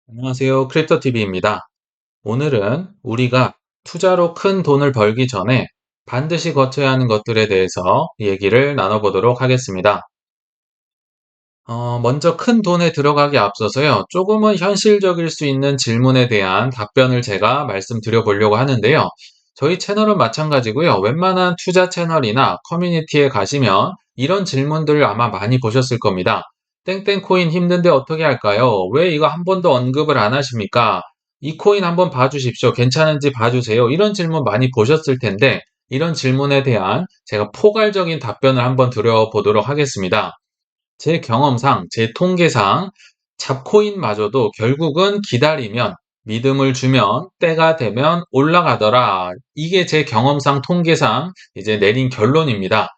안녕하세요. 크립토TV입니다. 오늘은 우리가 투자로 큰 돈을 벌기 전에 반드시 거쳐야 하는 것들에 대해서 얘기를 나눠보도록 하겠습니다. 먼저 큰 돈에 들어가기 앞서서요, 조금은 현실적일 수 있는 질문에 대한 답변을 제가 말씀드려 보려고 하는데요. 저희 채널은 마찬가지고요. 웬만한 투자 채널이나 커뮤니티에 가시면 이런 질문들을 아마 많이 보셨을 겁니다. 땡땡 코인 힘든데 어떻게 할까요? 왜 이거 한 번도 언급을 안 하십니까? 이 코인 한번 봐주십시오. 괜찮은지 봐주세요. 이런 질문 많이 보셨을 텐데, 이런 질문에 대한 제가 포괄적인 답변을 한번 드려보도록 하겠습니다. 제 경험상, 제 통계상 잡코인마저도 결국은 기다리면 믿음을 주면 때가 되면 올라가더라. 이게 제 경험상 통계상 이제 내린 결론입니다.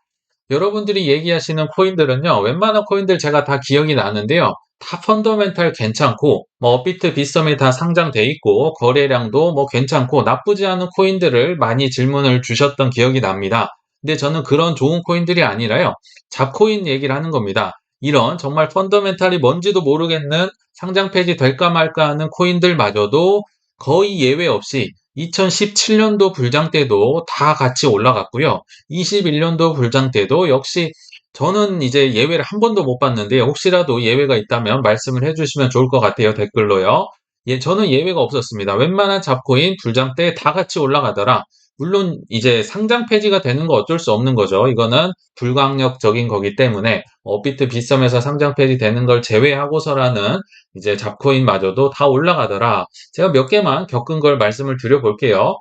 여러분들이 얘기하시는 코인들은요, 웬만한 코인들 제가 다 기억이 나는데요. 다 펀더멘탈 괜찮고, 뭐, 업비트, 빗썸에 다 상장돼 있고, 거래량도 뭐 괜찮고, 나쁘지 않은 코인들을 많이 질문을 주셨던 기억이 납니다. 근데 저는 그런 좋은 코인들이 아니라요, 잡코인 얘기를 하는 겁니다. 이런 정말 펀더멘탈이 뭔지도 모르겠는 상장 폐지 될까 말까 하는 코인들마저도 거의 예외 없이 2017년도 불장 때도 다 같이 올라갔고요. 21년도 불장 때도 역시 저는 이제 예외를 한 번도 못 봤는데 혹시라도 예외가 있다면 말씀을 해주시면 좋을 것 같아요. 댓글로요. 예, 저는 예외가 없었습니다. 웬만한 잡코인 불장 때 다 같이 올라가더라. 물론 이제 상장 폐지가 되는 거 어쩔 수 없는 거죠. 이거는 불강력적인 거기 때문에 업비트 빗썸에서 상장 폐지되는 걸 제외하고서라는 이제 잡코인마저도 다 올라가더라. 제가 몇 개만 겪은 걸 말씀을 드려볼게요.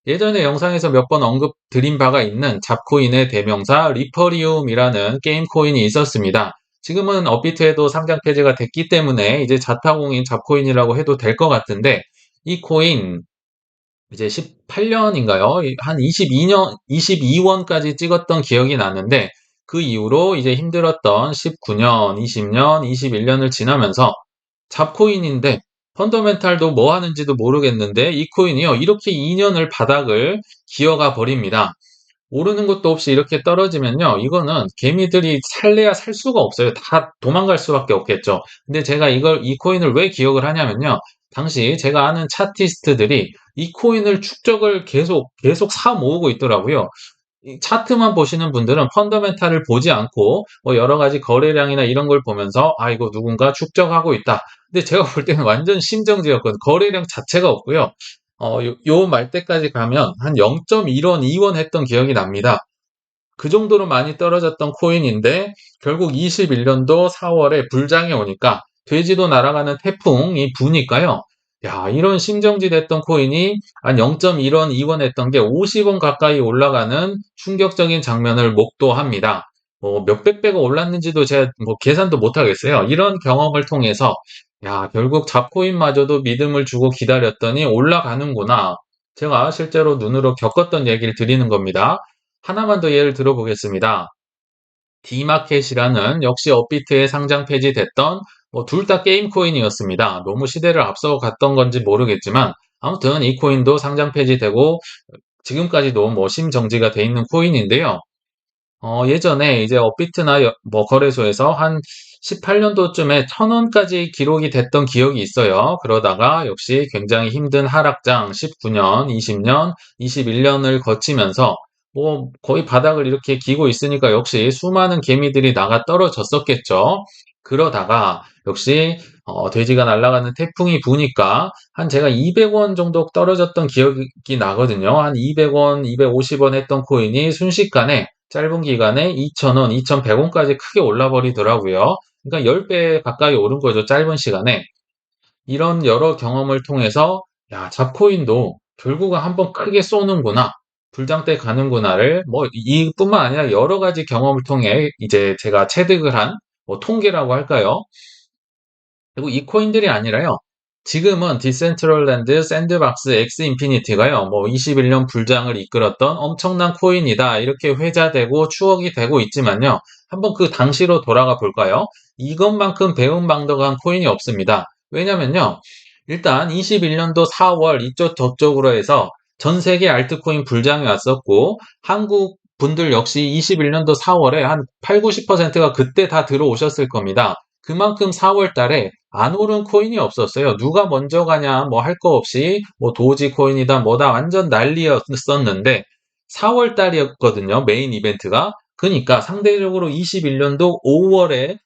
예전에 영상에서 몇 번 언급드린 바가 있는 잡코인의 대명사 리퍼리움이라는 게임 코인이 있었습니다. 지금은 업비트에도 상장 폐지가 됐기 때문에 이제 자타공인 잡코인이라고 해도 될 것 같은데 이 코인 이제 18년인가요? 한 22년, 22원까지 찍었던 기억이 나는데 그 이후로 이제 힘들었던 19년, 20년, 21년을 지나면서 잡코인인데 펀더멘탈도 뭐 하는지도 모르겠는데 이 코인이요. 이렇게 2년을 바닥을 기어가 버립니다. 오르는 것도 없이 이렇게 떨어지면요. 이거는 개미들이 살래야 살 수가 없어요. 다 도망갈 수밖에 없겠죠. 근데 제가 이 코인을 왜 기억을 하냐면요. 당시 제가 아는 차티스트들이 이 코인을 축적을 계속 사 모으고 있더라고요. 이 차트만 보시는 분들은 펀더멘탈을 보지 않고 뭐 여러 가지 거래량이나 이런 걸 보면서 아, 이거 누군가 축적하고 있다. 근데 제가 볼 때는 완전 심정지였거든요. 거래량 자체가 없고요. 요 말대까지 가면 한 0.1원, 2원 했던 기억이 납니다. 그 정도로 많이 떨어졌던 코인인데 결국 21년도 4월에 불장이 오니까 돼지도 날아가는 태풍이 부니까요. 야, 이런 심정지 됐던 코인이 한 0.1원, 2원 했던 게 50원 가까이 올라가는 충격적인 장면을 목도합니다. 뭐 몇백 배가 올랐는지도 제가 뭐 계산도 못 하겠어요. 이런 경험을 통해서 야, 결국 잡코인마저도 믿음을 주고 기다렸더니 올라가는구나. 제가 실제로 눈으로 겪었던 얘기를 드리는 겁니다. 하나만 더 예를 들어보겠습니다. D마켓이라는 역시 업비트에 상장 폐지됐던 둘 다 게임 코인이었습니다. 너무 시대를 앞서 갔던 건지 모르겠지만 아무튼 이 코인도 상장 폐지되고 지금까지도 뭐 심정지가 돼 있는 코인인데요. 예전에 이제 업비트나 뭐 거래소에서 한 18년도쯤에 1000원까지 기록이 됐던 기억이 있어요. 그러다가 역시 굉장히 힘든 하락장 19년, 20년, 21년을 거치면서 뭐 거의 바닥을 이렇게 기고 있으니까 역시 수많은 개미들이 나가 떨어졌었겠죠. 그러다가 역시 돼지가 날아가는 태풍이 부니까 한 제가 200원 정도 떨어졌던 기억이 나거든요. 한 200원, 250원 했던 코인이 순식간에 짧은 기간에 2,000원, 2,100원까지 크게 올라 버리더라고요. 그러니까 10배 가까이 오른 거죠, 짧은 시간에. 이런 여러 경험을 통해서 야, 잡코인도 결국은 한번 크게 쏘는구나. 불장 때 가는구나를 뭐 이뿐만 아니라 여러 가지 경험을 통해 이제 제가 체득을 한 뭐 통계라고 할까요? 그리고 이 코인들이 아니라요. 지금은 디센트럴랜드, 샌드박스, 엑스 인피니티가요. 뭐 21년 불장을 이끌었던 엄청난 코인이다. 이렇게 회자되고 추억이 되고 있지만요. 한번 그 당시로 돌아가 볼까요? 이것만큼 배은망덕한 코인이 없습니다. 왜냐면요. 일단 21년도 4월 이쪽 저쪽으로 해서 전 세계 알트코인 불장이 왔었고 한국 분들 역시 21년도 4월에 한 8, 90%가 그때 다 들어오셨을 겁니다. 그만큼 4월 달에 안 오른 코인이 없었어요. 누가 먼저 가냐, 뭐 할 거 없이, 뭐 도지 코인이다, 뭐다, 완전 난리였었는데, 4월 달이었거든요, 메인 이벤트가. 그러니까 상대적으로 21년도 5월에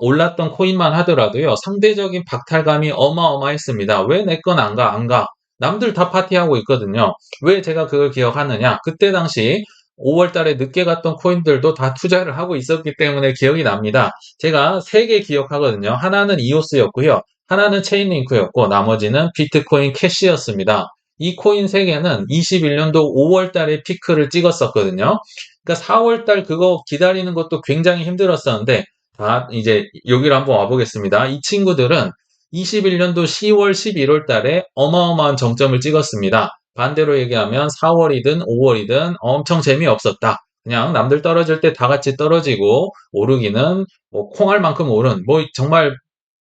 올랐던 코인만 하더라도요, 상대적인 박탈감이 어마어마했습니다. 왜 내 건 안 가, 안 가? 남들 다 파티하고 있거든요. 왜 제가 그걸 기억하느냐? 그때 당시 5월 달에 늦게 갔던 코인들도 다 투자를 하고 있었기 때문에 기억이 납니다. 제가 세 개 기억하거든요. 하나는 이오스였고요. 하나는 체인링크였고 나머지는 비트코인 캐시였습니다. 이 코인 세 개는 21년도 5월 달에 피크를 찍었었거든요. 그러니까 4월 달 그거 기다리는 것도 굉장히 힘들었었는데 다 이제 여기로 한번 와보겠습니다. 이 친구들은 21년도 10월, 11월 달에 어마어마한 정점을 찍었습니다. 반대로 얘기하면 4월이든 5월이든 엄청 재미없었다. 그냥 남들 떨어질 때 다 같이 떨어지고 오르기는 뭐 콩알 만큼 오른 뭐 정말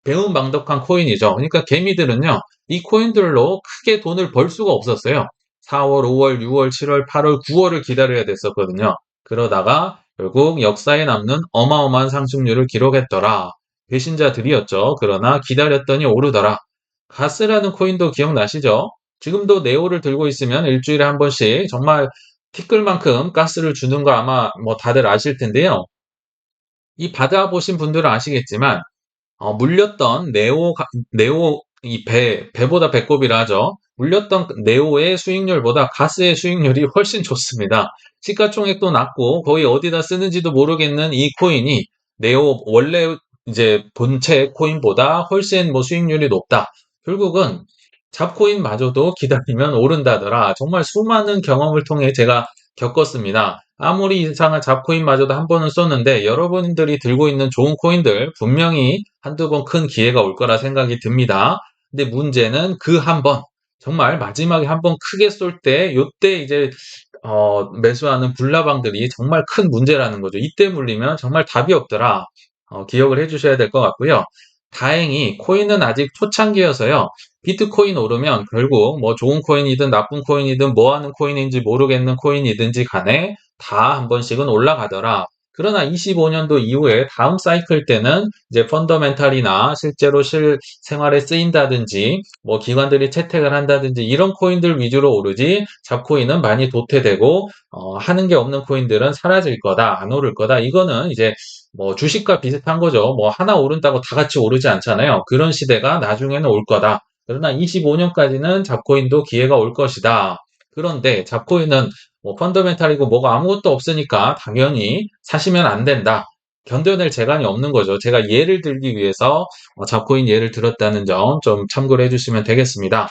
배은망덕한 코인이죠. 그러니까 개미들은요. 이 코인들로 크게 돈을 벌 수가 없었어요. 4월, 5월, 6월, 7월, 8월, 9월을 기다려야 됐었거든요. 그러다가 결국 역사에 남는 어마어마한 상승률을 기록했더라. 배신자들이었죠. 그러나 기다렸더니 오르더라. 가스라는 코인도 기억나시죠? 지금도 네오를 들고 있으면 일주일에 한 번씩 정말 티끌만큼 가스를 주는 거 아마 뭐 다들 아실 텐데요. 이 받아보신 분들은 아시겠지만 물렸던 네오 이 배보다 배꼽이라 하죠. 물렸던 네오의 수익률보다 가스의 수익률이 훨씬 좋습니다. 시가총액도 낮고 거의 어디다 쓰는지도 모르겠는 이 코인이 네오 원래 이제 본체 코인보다 훨씬 뭐 수익률이 높다. 결국은 잡코인마저도 기다리면 오른다더라. 정말 수많은 경험을 통해 제가 겪었습니다. 아무리 이상한 잡코인마저도 한 번은 썼는데 여러분들이 들고 있는 좋은 코인들 분명히 한두 번 큰 기회가 올 거라 생각이 듭니다. 근데 문제는 그 한 번, 정말 마지막에 한 번 크게 쏠 때, 요때 이제 매수하는 불나방들이 정말 큰 문제라는 거죠. 이때 물리면 정말 답이 없더라. 기억을 해주셔야 될 것 같고요. 다행히 코인은 아직 초창기여서요. 비트코인 오르면 결국 뭐 좋은 코인이든 나쁜 코인이든 뭐 하는 코인인지 모르겠는 코인이든지 간에 다 한 번씩은 올라가더라. 그러나 25년도 이후에 다음 사이클 때는 이제 펀더멘탈이나 실제로 실생활에 쓰인다든지 뭐 기관들이 채택을 한다든지 이런 코인들 위주로 오르지 잡코인은 많이 도태되고 하는 게 없는 코인들은 사라질 거다, 안 오를 거다. 이거는 이제 뭐 주식과 비슷한 거죠. 뭐 하나 오른다고 다 같이 오르지 않잖아요. 그런 시대가 나중에는 올 거다. 그러나 25년까지는 잡코인도 기회가 올 것이다. 그런데 잡코인은 뭐 펀더멘탈이고 뭐가 아무것도 없으니까 당연히 사시면 안 된다. 견뎌낼 재간이 없는 거죠. 제가 예를 들기 위해서 잡코인 예를 들었다는 점 좀 참고를 해주시면 되겠습니다.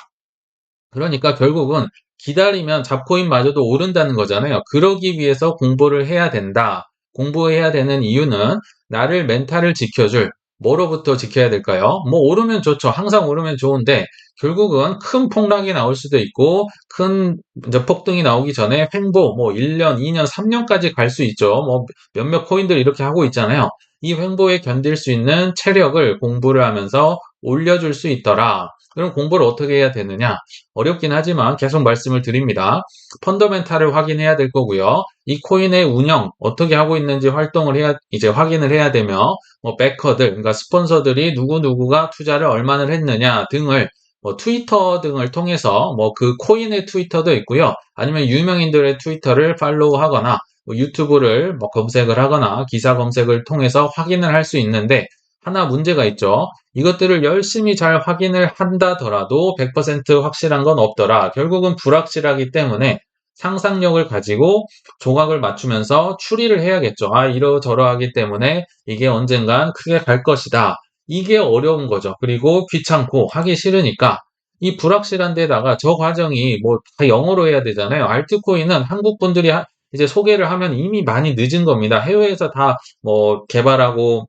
그러니까 결국은 기다리면 잡코인마저도 오른다는 거잖아요. 그러기 위해서 공부를 해야 된다. 공부해야 되는 이유는 나를 멘탈을 지켜줄 뭐로부터 지켜야 될까요? 뭐 오르면 좋죠. 항상 오르면 좋은데 결국은 큰 폭락이 나올 수도 있고 큰 이제 폭등이 나오기 전에 횡보 뭐 1년, 2년, 3년까지 갈 수 있죠. 뭐 몇몇 코인들 이렇게 하고 있잖아요. 이 횡보에 견딜 수 있는 체력을 공부를 하면서 올려줄 수 있더라. 그럼 공부를 어떻게 해야 되느냐? 어렵긴 하지만 계속 말씀을 드립니다. 펀더멘탈을 확인해야 될 거고요. 이 코인의 운영 어떻게 하고 있는지 활동을 해야 이제 확인을 해야 되며 뭐 베커들 그러니까 스폰서들이 누구누구가 투자를 얼마나 했느냐 등을 뭐 트위터 등을 통해서 뭐 그 코인의 트위터도 있고요. 아니면 유명인들의 트위터를 팔로우하거나 뭐 유튜브를 뭐 검색을 하거나 기사 검색을 통해서 확인을 할 수 있는데 하나 문제가 있죠. 이것들을 열심히 잘 확인을 한다더라도 100% 확실한 건 없더라. 결국은 불확실하기 때문에 상상력을 가지고 조각을 맞추면서 추리를 해야겠죠. 아, 이러저러하기 때문에 이게 언젠간 크게 갈 것이다. 이게 어려운 거죠. 그리고 귀찮고 하기 싫으니까 이 불확실한 데다가 저 과정이 뭐 다 영어로 해야 되잖아요. 알트코인은 한국 분들이 이제 소개를 하면 이미 많이 늦은 겁니다. 해외에서 다 뭐 개발하고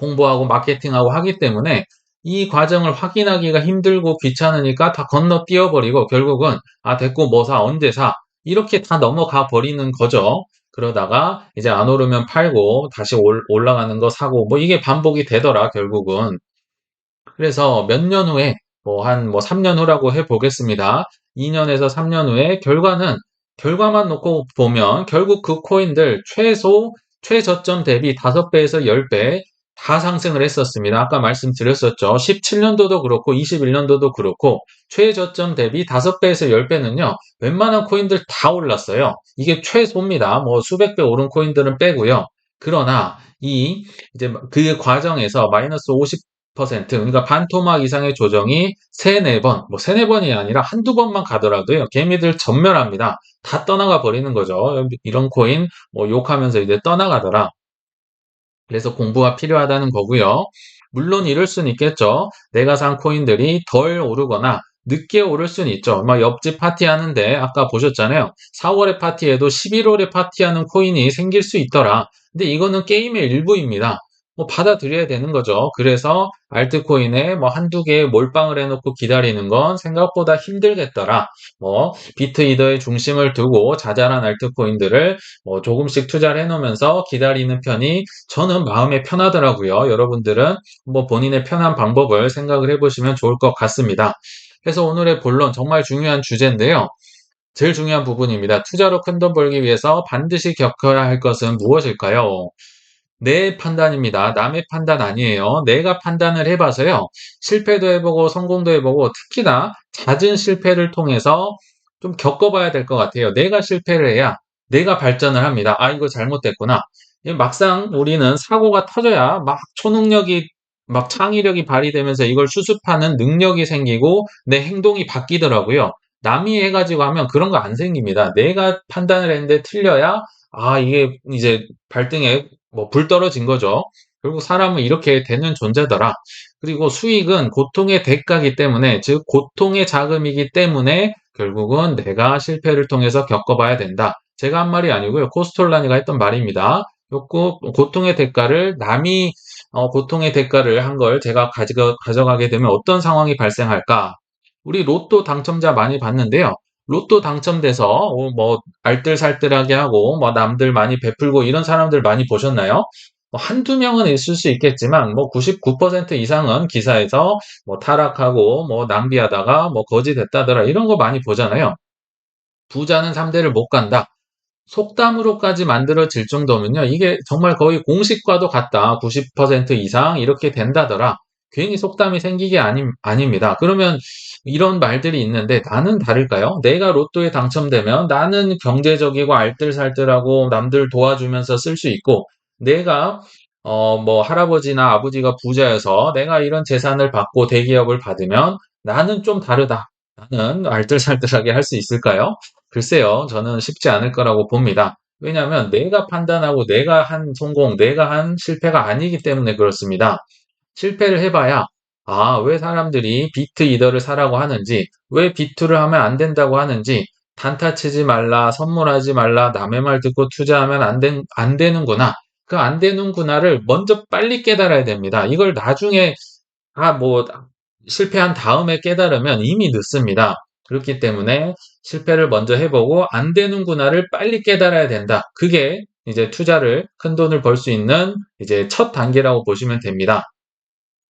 홍보하고 마케팅하고 하기 때문에 이 과정을 확인하기가 힘들고 귀찮으니까 다 건너뛰어 버리고 결국은 아 됐고 뭐 사 언제 사 이렇게 다 넘어가 버리는 거죠. 그러다가 이제 안 오르면 팔고 다시 올라가는 거 사고 뭐 이게 반복이 되더라 결국은. 그래서 몇 년 후에 뭐 한 뭐 3년 후라고 해 보겠습니다. 2년에서 3년 후에 결과만 놓고 보면 결국 그 코인들 최저점 대비 5배에서 10배 다 상승을 했었습니다. 아까 말씀드렸었죠. 17년도도 그렇고 21년도도 그렇고 최저점 대비 5배에서 10배는요. 웬만한 코인들 다 올랐어요. 이게 최소입니다. 뭐 수백 배 오른 코인들은 빼고요. 그러나 이제 그 과정에서 마이너스 50% 그러니까 반토막 이상의 조정이 세네 번, 뭐 세네 번이 아니라 한두 번만 가더라도요. 개미들 전멸합니다. 다 떠나가 버리는 거죠. 이런 코인 뭐 욕하면서 이제 떠나가더라. 그래서 공부가 필요하다는 거고요. 물론 이럴 수는 있겠죠. 내가 산 코인들이 덜 오르거나 늦게 오를 수는 있죠. 막 옆집 파티하는데 아까 보셨잖아요. 4월에 파티해도 11월에 파티하는 코인이 생길 수 있더라. 근데 이거는 게임의 일부입니다. 뭐 받아들여야 되는 거죠. 그래서 알트코인에 뭐 한두 개 몰빵을 해놓고 기다리는 건 생각보다 힘들겠더라. 뭐 비트이더의 중심을 두고 자잘한 알트코인들을 뭐 조금씩 투자를 해놓으면서 기다리는 편이 저는 마음에 편하더라고요. 여러분들은 뭐 본인의 편한 방법을 생각을 해보시면 좋을 것 같습니다. 그래서 오늘의 본론 정말 중요한 주제인데요. 제일 중요한 부분입니다. 투자로 큰돈 벌기 위해서 반드시 겪어야 할 것은 무엇일까요? 내 판단입니다. 남의 판단 아니에요. 내가 판단을 해봐서요. 실패도 해보고 성공도 해보고 특히나 잦은 실패를 통해서 좀 겪어봐야 될 것 같아요. 내가 실패를 해야 내가 발전을 합니다. 아, 이거 잘못됐구나. 막상 우리는 사고가 터져야 막 초능력이 막 창의력이 발휘되면서 이걸 수습하는 능력이 생기고 내 행동이 바뀌더라고요. 남이 해가지고 하면 그런 거 안 생깁니다. 내가 판단을 했는데 틀려야 아, 이게 이제 발등에 뭐 불 떨어진 거죠. 결국 사람은 이렇게 되는 존재더라. 그리고 수익은 고통의 대가이기 때문에, 즉 고통의 자금이기 때문에 결국은 내가 실패를 통해서 겪어봐야 된다. 제가 한 말이 아니고요. 코스톨라니가 했던 말입니다. 고통의 대가를 남이 고통의 대가를 한 걸 제가 가져가게 되면 어떤 상황이 발생할까? 우리 로또 당첨자 많이 봤는데요. 로또 당첨돼서 뭐 알뜰살뜰하게 하고 뭐 남들 많이 베풀고 이런 사람들 많이 보셨나요? 뭐 한두 명은 있을 수 있겠지만 뭐 99% 이상은 기사에서 뭐 타락하고 뭐 낭비하다가 뭐 거지됐다더라 이런 거 많이 보잖아요. 부자는 3대를 못 간다. 속담으로까지 만들어질 정도면요. 이게 정말 거의 공식과도 같다. 90% 이상 이렇게 된다더라. 괜히 속담이 생기게 아닙니다. 그러면 이런 말들이 있는데 나는 다를까요? 내가 로또에 당첨되면 나는 경제적이고 알뜰살뜰하고 남들 도와주면서 쓸 수 있고 내가 뭐 할아버지나 아버지가 부자여서 내가 이런 재산을 받고 대기업을 받으면 나는 좀 다르다. 나는 알뜰살뜰하게 할 수 있을까요? 글쎄요, 저는 쉽지 않을 거라고 봅니다. 왜냐하면 내가 판단하고 내가 한 성공, 내가 한 실패가 아니기 때문에 그렇습니다. 실패를 해봐야, 아, 왜 사람들이 비트 이더를 사라고 하는지, 왜 비트를 하면 안 된다고 하는지, 단타 치지 말라, 선물하지 말라, 남의 말 듣고 투자하면 안 되는구나. 그 안 되는구나를 먼저 빨리 깨달아야 됩니다. 이걸 나중에 뭐, 실패한 다음에 깨달으면 이미 늦습니다. 그렇기 때문에 실패를 먼저 해보고 안 되는구나를 빨리 깨달아야 된다. 그게 이제 투자를 큰 돈을 벌 수 있는 이제 첫 단계라고 보시면 됩니다.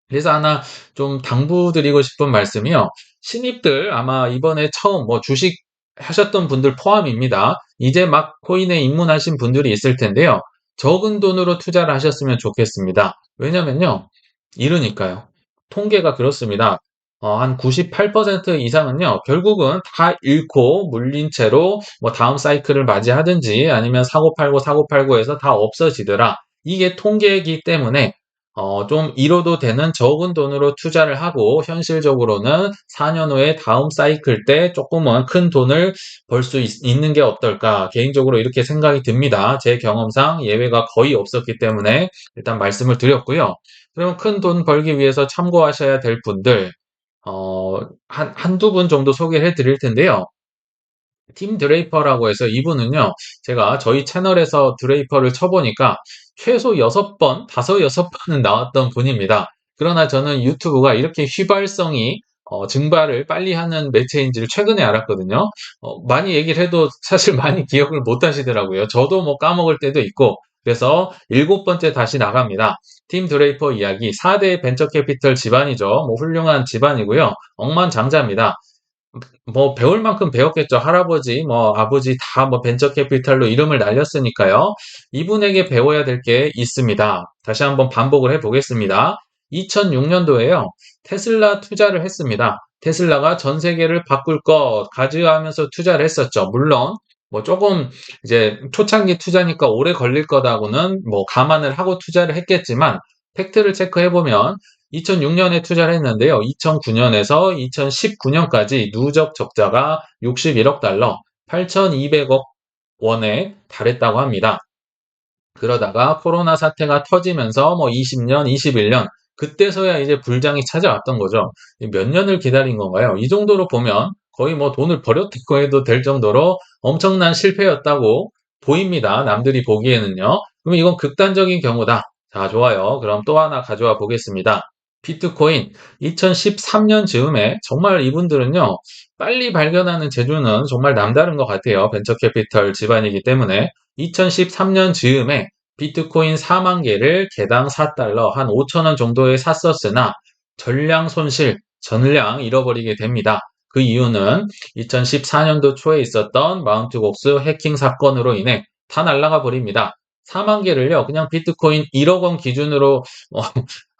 그래서 하나 좀 당부드리고 싶은 말씀이요. 신입들 아마 이번에 처음 뭐 주식 하셨던 분들 포함입니다. 이제 막 코인에 입문하신 분들이 있을 텐데요. 적은 돈으로 투자를 하셨으면 좋겠습니다. 왜냐면요. 이러니까요. 통계가 그렇습니다. 한 98% 이상은요, 결국은 다 잃고 물린 채로 뭐 다음 사이클을 맞이하든지 아니면 사고 팔고 해서 다 없어지더라. 이게 통계이기 때문에 좀 잃어도 되는 적은 돈으로 투자를 하고 현실적으로는 4년 후에 다음 사이클 때 조금은 큰 돈을 벌 수 있는 게 어떨까 개인적으로 이렇게 생각이 듭니다. 제 경험상 예외가 거의 없었기 때문에 일단 말씀을 드렸고요. 그러면 큰 돈 벌기 위해서 참고하셔야 될 분들 한두 분 정도 소개를 해 드릴 텐데요. 팀 드레이퍼라고 해서 이분은요, 제가 저희 채널에서 드레이퍼를 쳐보니까 최소 6번, 6번은 나왔던 분입니다. 그러나 저는 유튜브가 이렇게 휘발성이 증발을 빨리 하는 매체인지를 최근에 알았거든요. 많이 얘기를 해도 사실 많이 기억을 못 하시더라고요. 저도 뭐 까먹을 때도 있고, 그래서 7번째 다시 나갑니다. 팀 드레이퍼 이야기, 4대 벤처캐피털 집안이죠. 뭐 훌륭한 집안이고요. 억만장자입니다. 뭐 배울 만큼 배웠겠죠. 할아버지, 뭐 아버지 다 뭐 벤처 캐피탈로 이름을 날렸으니까요. 이분에게 배워야 될 게 있습니다. 다시 한번 반복을 해 보겠습니다. 2006년도에요. 테슬라 투자를 했습니다. 테슬라가 전 세계를 바꿀 것 가져가면서 투자를 했었죠. 물론 뭐 조금 이제 초창기 투자니까 오래 걸릴 거다고는 뭐 감안을 하고 투자를 했겠지만 팩트를 체크해 보면 2006년에 투자를 했는데요. 2009년에서 2019년까지 누적 적자가 61억 달러, 8,200억 원에 달했다고 합니다. 그러다가 코로나 사태가 터지면서 뭐 20년, 21년 그때서야 이제 불장이 찾아왔던 거죠. 몇 년을 기다린 건가요? 이 정도로 보면 거의 뭐 돈을 버렸다고 해도 될 정도로 엄청난 실패였다고 보입니다. 남들이 보기에는요. 그럼 이건 극단적인 경우다. 자, 좋아요. 그럼 또 하나 가져와 보겠습니다. 비트코인 2013년 즈음에 정말 이분들은요, 빨리 발견하는 재주는 정말 남다른 것 같아요. 벤처 캐피털 집안이기 때문에. 2013년 즈음에 비트코인 4만 개를 개당 4달러, 한 5천 원 정도에 샀었으나 전량 손실, 전량 잃어버리게 됩니다. 그 이유는 2014년도 초에 있었던 마운트 곡스 해킹 사건으로 인해 다 날아가 버립니다. 4만 개를요, 그냥 비트코인 1억 원 기준으로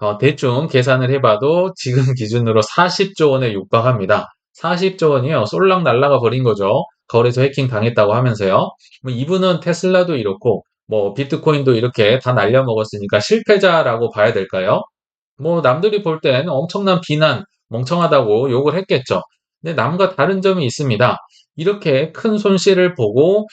어, 대충 계산을 해봐도 지금 기준으로 40조 원에 육박합니다. 40조 원이요, 쏠랑 날아가 버린 거죠. 거래소 해킹 당했다고 하면서요. 뭐 이분은 테슬라도 이렇고 뭐 비트코인도 이렇게 다 날려먹었으니까 실패자라고 봐야 될까요? 뭐 남들이 볼 땐 엄청난 비난, 멍청하다고 욕을 했겠죠. 근데 남과 다른 점이 있습니다. 이렇게 큰 손실을 보고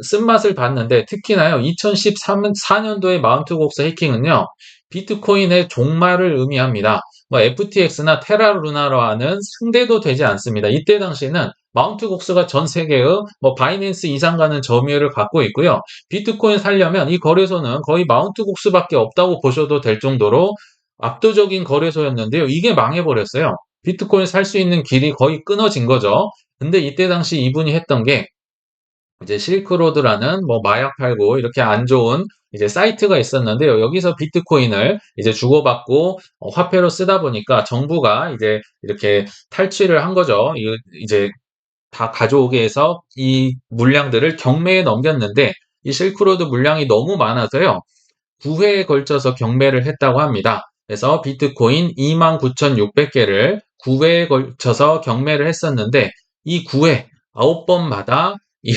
쓴맛을 봤는데 특히나요. 2014년도의 마운트 곡스 해킹은요. 비트코인의 종말을 의미합니다. 뭐 FTX나 테라루나라는 상대도 되지 않습니다. 이때 당시에는 마운트 곡스가 전 세계의 뭐 바이낸스 이상 가는 점유율을 갖고 있고요. 비트코인 살려면 이 거래소는 거의 마운트 곡스밖에 없다고 보셔도 될 정도로 압도적인 거래소였는데요. 이게 망해버렸어요. 비트코인 살 수 있는 길이 거의 끊어진 거죠. 근데 이때 당시 이분이 했던 게 이제 실크로드라는 뭐 마약 팔고 이렇게 안 좋은 이제 사이트가 있었는데요. 여기서 비트코인을 이제 주고받고 화폐로 쓰다 보니까 정부가 이제 이렇게 탈취를 한 거죠. 이제 다 가져오게 해서 이 물량들을 경매에 넘겼는데 이 실크로드 물량이 너무 많아서요. 9회에 걸쳐서 경매를 했다고 합니다. 그래서 비트코인 29,600개를 9회에 걸쳐서 경매를 했었는데 이 9회 9번마다 이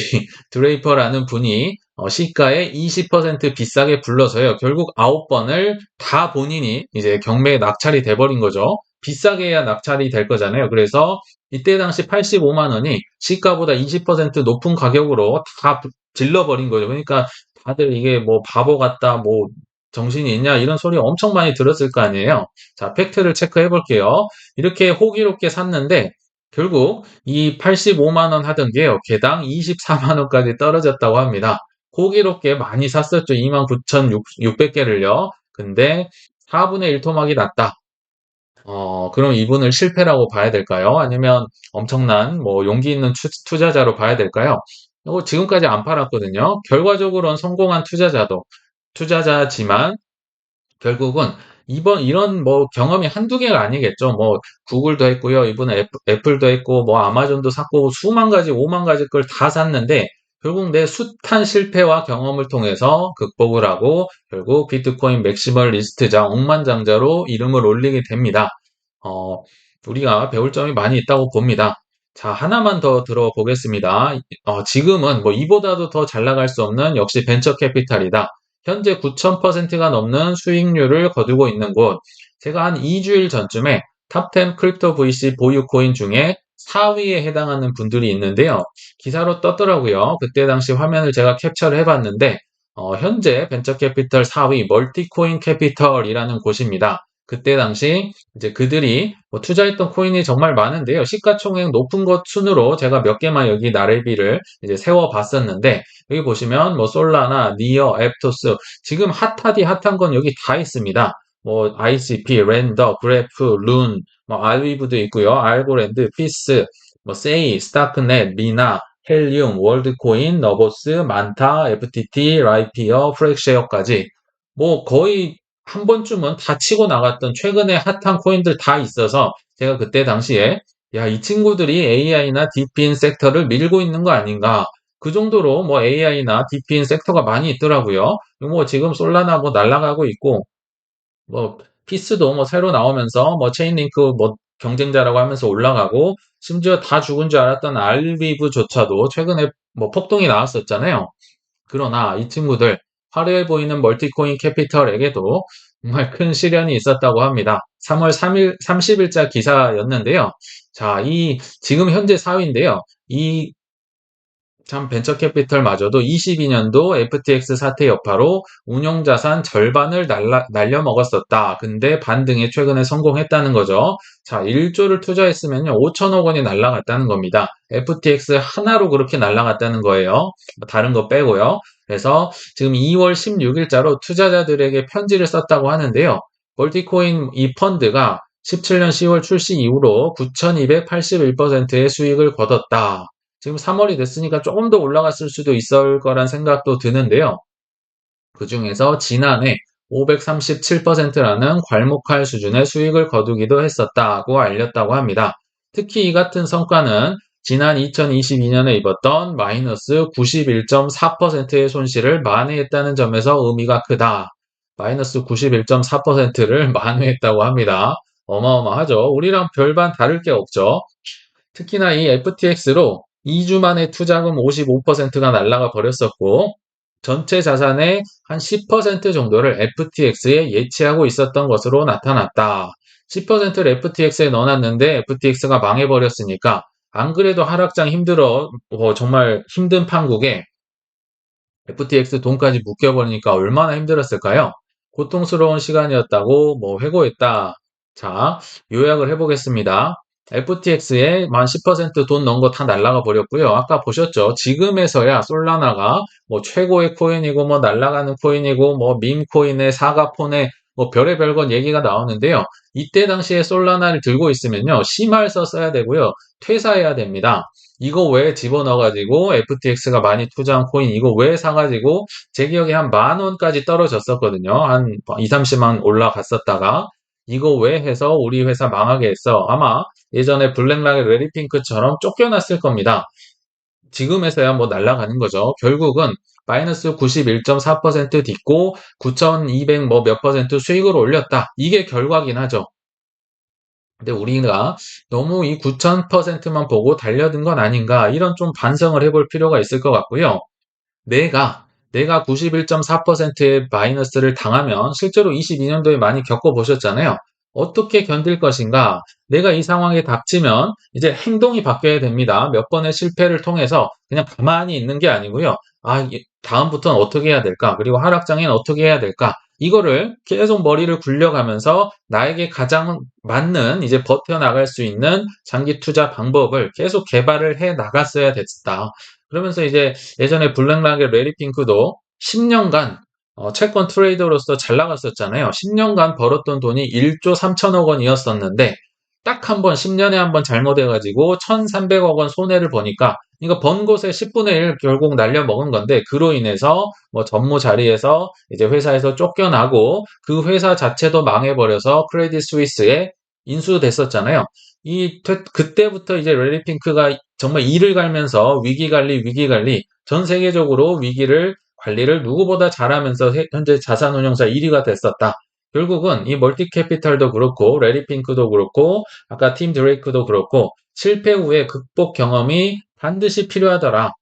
드레이퍼라는 분이 시가의 20% 비싸게 불러서요. 결국 9번을 다 본인이 이제 경매에 낙찰이 돼버린 거죠. 비싸게 해야 낙찰이 될 거잖아요. 그래서 이때 당시 85만 원이 시가보다 20% 높은 가격으로 다 질러버린 거죠. 그러니까 다들 이게 뭐 바보 같다, 뭐 정신이 있냐 이런 소리 엄청 많이 들었을 거 아니에요. 자, 팩트를 체크해 볼게요. 이렇게 호기롭게 샀는데 결국 이 85만 원 하던 게요. 개당 24만 원까지 떨어졌다고 합니다. 호기롭게 많이 샀었죠. 29,600개를요. 근데 4분의 1 토막이 났다. 그럼 이분을 실패라고 봐야 될까요? 아니면 엄청난 뭐 용기 있는 투자자로 봐야 될까요? 이거 지금까지 안 팔았거든요. 결과적으로는 성공한 투자자지만 결국은 이번 이런 뭐 경험이 한두 개가 아니겠죠. 뭐 구글도 했고요. 이분은 애플도 했고 뭐 아마존도 샀고 수만 가지, 오만 가지 걸 다 샀는데 결국 내 숱한 실패와 경험을 통해서 극복을 하고 결국 비트코인 맥시멀리스트자 억만장자로 이름을 올리게 됩니다. 어, 우리가 배울 점이 많이 있다고 봅니다. 자, 하나만 더 들어보겠습니다. 지금은 뭐 이보다도 더 잘 나갈 수 없는 역시 벤처 캐피탈이다. 현재 9,000%가 넘는 수익률을 거두고 있는 곳. 제가 한 2주일 전쯤에 탑10 크립토 VC 보유 코인 중에 4위에 해당하는 분들이 있는데요. 기사로 떴더라고요. 그때 당시 화면을 제가 캡처를 해봤는데, 현재 벤처 캐피털 4위 멀티코인 캐피털이라는 곳입니다. 그때 당시 이제 그들이 뭐 투자했던 코인이 정말 많은데요. 시가총액 높은 것 순으로 제가 몇 개만 여기 나래비를 이제 세워봤었는데, 여기 보시면 뭐 솔라나, 니어, 앱토스 지금 핫하디 핫한 건 여기 다 있습니다. 뭐 ICP, 랜더, 그래프, 룬, 뭐 알위브도 있고요. 알고랜드, 피스, 뭐 세이, 스타크넷, 리나, 헬리움, 월드코인, 너보스, 만타, FTT, 라이피어, 프렉쉐어까지 뭐 거의 한 번쯤은 다 치고 나갔던 최근에 핫한 코인들 다 있어서 제가 그때 당시에 야, 이 친구들이 AI나 DP인 섹터를 밀고 있는 거 아닌가? 그 정도로 뭐 AI나 DP인 섹터가 많이 있더라고요. 뭐 지금 솔라나 뭐 날아가고 있고, 뭐 피스도 뭐 새로 나오면서 뭐 체인링크 뭐 경쟁자라고 하면서 올라가고, 심지어 다 죽은 줄 알았던 알비브조차도 최근에 뭐 폭등이 나왔었잖아요. 그러나 이 친구들 화려해 보이는 멀티코인 캐피털에게도 정말 큰 시련이 있었다고 합니다. 3월 3일, 30일자 기사였는데요. 자, 지금 현재 4위인데요. 이 참 벤처 캐피털마저도 22년도 FTX 사태 여파로 운용 자산 절반을 날려먹었었다. 근데 반등에 최근에 성공했다는 거죠. 자, 1조를 투자했으면요. 5천억 원이 날라갔다는 겁니다. FTX 하나로 그렇게 날라갔다는 거예요. 다른 거 빼고요. 그래서 지금 2월 16일자로 투자자들에게 편지를 썼다고 하는데요. 멀티코인 이 펀드가 17년 10월 출시 이후로 9,281%의 수익을 거뒀다. 지금 3월이 됐으니까 조금 더 올라갔을 수도 있을 거란 생각도 드는데요. 그중에서 지난해 537%라는 괄목할 수준의 수익을 거두기도 했었다고 알렸다고 합니다. 특히 이 같은 성과는 지난 2022년에 입었던 마이너스 91.4%의 손실을 만회했다는 점에서 의미가 크다. 마이너스 91.4%를 만회했다고 합니다. 어마어마하죠. 우리랑 별반 다를 게 없죠. 특히나 이 FTX로 2주 만에 투자금 55%가 날아가 버렸었고, 전체 자산의 한 10% 정도를 FTX에 예치하고 있었던 것으로 나타났다. 10%를 FTX에 넣어놨는데 FTX가 망해버렸으니까, 안 그래도 하락장 힘들어, 정말 힘든 판국에 FTX 돈까지 묶여버리니까 얼마나 힘들었을까요? 고통스러운 시간이었다고 회고했다. 자, 요약을 해보겠습니다. FTX에 만 10%돈 넣은 거 다 날라가 버렸고요. 아까 보셨죠? 지금에서야 솔라나가 최고의 코인이고 날라가는 코인이고 밈 코인의 사과폰의 별의별 건 얘기가 나오는데요. 이때 당시에 솔라나를 들고 있으면요. 심할서 써야 되고요. 퇴사해야 됩니다. 이거 왜 집어넣어가지고 FTX가 많이 투자한 코인 이거 왜 사가지고 제 기억에 한 10,000원까지 떨어졌었거든요. 한 2, 30만 올라갔었다가 이거 왜 해서 우리 회사 망하게 했어. 아마 예전에 블랙락의 레리핑크처럼 쫓겨났을 겁니다. 지금에서야 날아가는 거죠. 결국은 마이너스 91.4% 딛고 9,200 몇 퍼센트 수익을 올렸다. 이게 결과긴 하죠. 근데 우리가 너무 이 9,000%만 보고 달려든 건 아닌가 이런 좀 반성을 해볼 필요가 있을 것 같고요. 내가 91.4%의 마이너스를 당하면 실제로 22년도에 많이 겪어보셨잖아요. 어떻게 견딜 것인가? 내가 이 상황에 닥치면 이제 행동이 바뀌어야 됩니다. 몇 번의 실패를 통해서 그냥 가만히 있는 게 아니고요. 다음부터는 어떻게 해야 될까? 그리고 하락장에는 어떻게 해야 될까? 이거를 계속 머리를 굴려가면서 나에게 가장 맞는 이제 버텨나갈 수 있는 장기 투자 방법을 계속 개발을 해 나갔어야 됐다. 그러면서 이제 예전에 블랙락의 레리 핑크도 10년간 채권 트레이더로서 잘 나갔었잖아요. 10년간 벌었던 돈이 1조 3천억 원이었었는데 딱 한 번 10년에 한 번 잘못해가지고 1,300억 원 손해를 보니까 이거 번 곳의 10분의 1 결국 날려먹은 건데 그로 인해서 전무 자리에서 이제 회사에서 쫓겨나고 그 회사 자체도 망해버려서 크레딧 스위스에 인수됐었잖아요. 그때부터 이제 레리 핑크가 정말 이를 갈면서 위기 관리 전 세계적으로 관리를 누구보다 잘하면서 현재 자산운용사 1위가 됐었다. 결국은 이 멀티캐피탈도 그렇고 레리 핑크도 그렇고 아까 팀 드레이크도 그렇고 실패 후에 극복 경험이 반드시 필요하더라.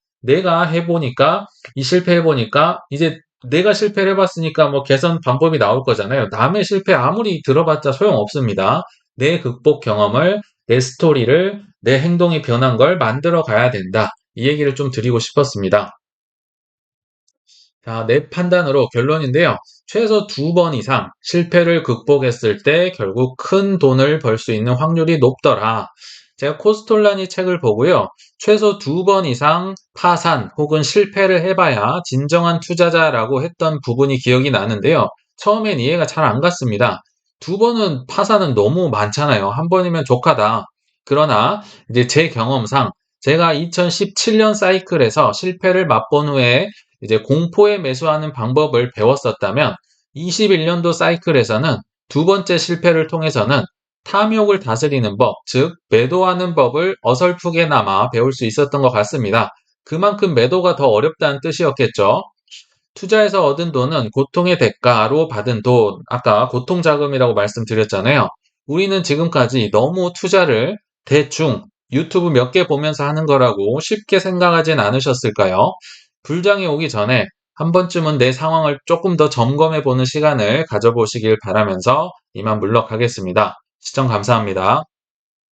실패해보니까 이제 내가 실패를 해봤으니까 개선 방법이 나올 거잖아요. 남의 실패 아무리 들어봤자 소용없습니다. 내 극복 경험을 내 스토리를 내 행동이 변한 걸 만들어 가야 된다. 이 얘기를 좀 드리고 싶었습니다. 자, 내 판단으로 결론인데요. 최소 2번 이상 실패를 극복했을 때 결국 큰 돈을 벌 수 있는 확률이 높더라. 제가 코스톨라니 책을 보고요. 최소 2번 이상 파산 혹은 실패를 해봐야 진정한 투자자라고 했던 부분이 기억이 나는데요. 처음엔 이해가 잘 안 갔습니다. 2번은 파산은 너무 많잖아요. 한 번이면 족하다. 그러나 이제 제 경험상 제가 2017년 사이클에서 실패를 맛본 후에 이제 공포에 매수하는 방법을 배웠었다면 21년도 사이클에서는 두 번째 실패를 통해서는 탐욕을 다스리는 법, 즉 매도하는 법을 어설프게나마 배울 수 있었던 것 같습니다. 그만큼 매도가 더 어렵다는 뜻이었겠죠. 투자에서 얻은 돈은 고통의 대가로 받은 돈, 아까 고통자금이라고 말씀드렸잖아요. 우리는 지금까지 너무 투자를 대충 유튜브 몇 개 보면서 하는 거라고 쉽게 생각하진 않으셨을까요? 불장이 오기 전에 한 번쯤은 내 상황을 조금 더 점검해 보는 시간을 가져보시길 바라면서 이만 물러가겠습니다. 시청 감사합니다.